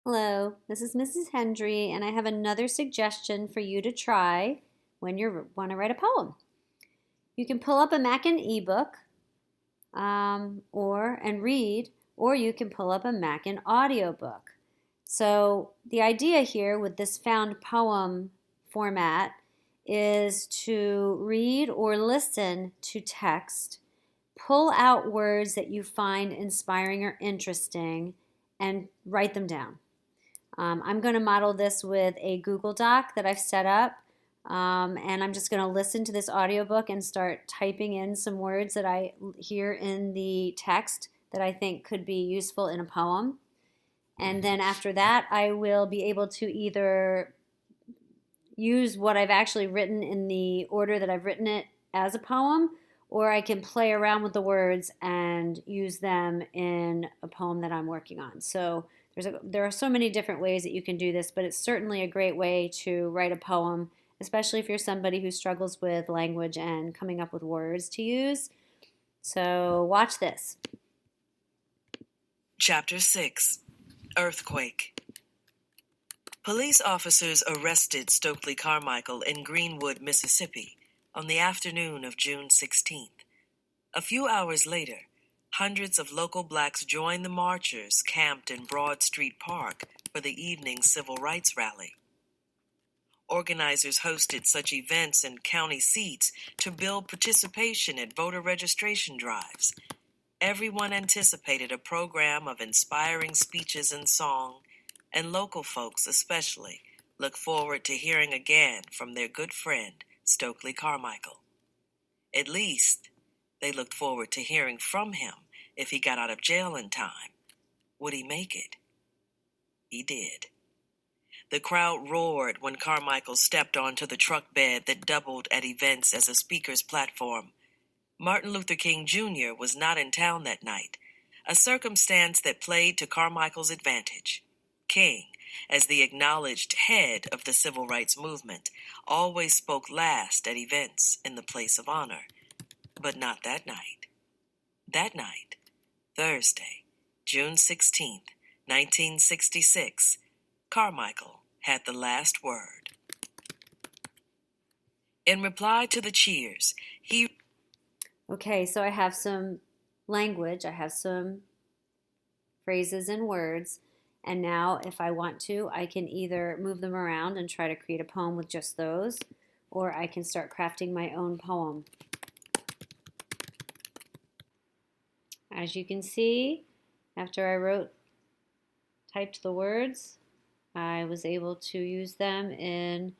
Hello, this is Mrs. Hendry, and I have another suggestion for you to try when you want to write a poem. You can pull up a Mackin ebook and read, or you can pull up a Mackin audiobook. So the idea here with this found poem format is to read or listen to text, pull out words that you find inspiring or interesting, and write them down. I'm going to model this with a Google Doc that I've set up, and I'm just going to listen to this audiobook and start typing in some words that I hear in the text that I think could be useful in a poem. And then after that, I will be able to either use what I've actually written in the order that I've written it as a poem, or I can play around with the words and use them in a poem that I'm working on. So there are so many different ways that you can do this, but it's certainly a great way to write a poem, especially if you're somebody who struggles with language and coming up with words to use. So watch this. Chapter 6, Earthquake. Police officers arrested Stokely Carmichael in Greenwood, Mississippi, on the afternoon of June 16th. A few hours later, hundreds of local blacks joined the marchers camped in Broad Street Park for the evening civil rights rally. Organizers hosted such events in county seats to build participation at voter registration drives. Everyone anticipated a program of inspiring speeches and song, and local folks especially look forward to hearing again from their good friend, Stokely Carmichael. At least, they looked forward to hearing from him if he got out of jail in time. Would he make it? He did. The crowd roared when Carmichael stepped onto the truck bed that doubled at events as a speaker's platform. Martin Luther King Jr. was not in town that night, a circumstance that played to Carmichael's advantage. King, as the acknowledged head of the civil rights movement, always spoke last at events in the place of honor. But not that night. That night, Thursday, June 16th, 1966, Carmichael had the last word. In reply to the cheers, he... Okay, so I have some language, I have some phrases and words, and now if I want to, I can either move them around and try to create a poem with just those, or I can start crafting my own poem. As you can see, after I typed the words, I was able to use them in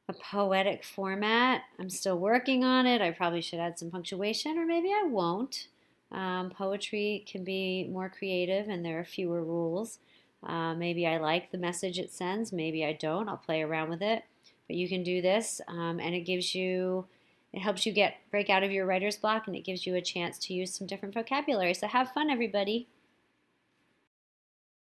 a poetic format. I'm still working on it. I probably should add some punctuation, or maybe I won't. Poetry can be more creative and there are fewer rules. Maybe I like the message it sends, maybe I don't. I'll play around with it. But you can do this, and it helps you break out of your writer's block, and it gives you a chance to use some different vocabulary. So have fun, everybody.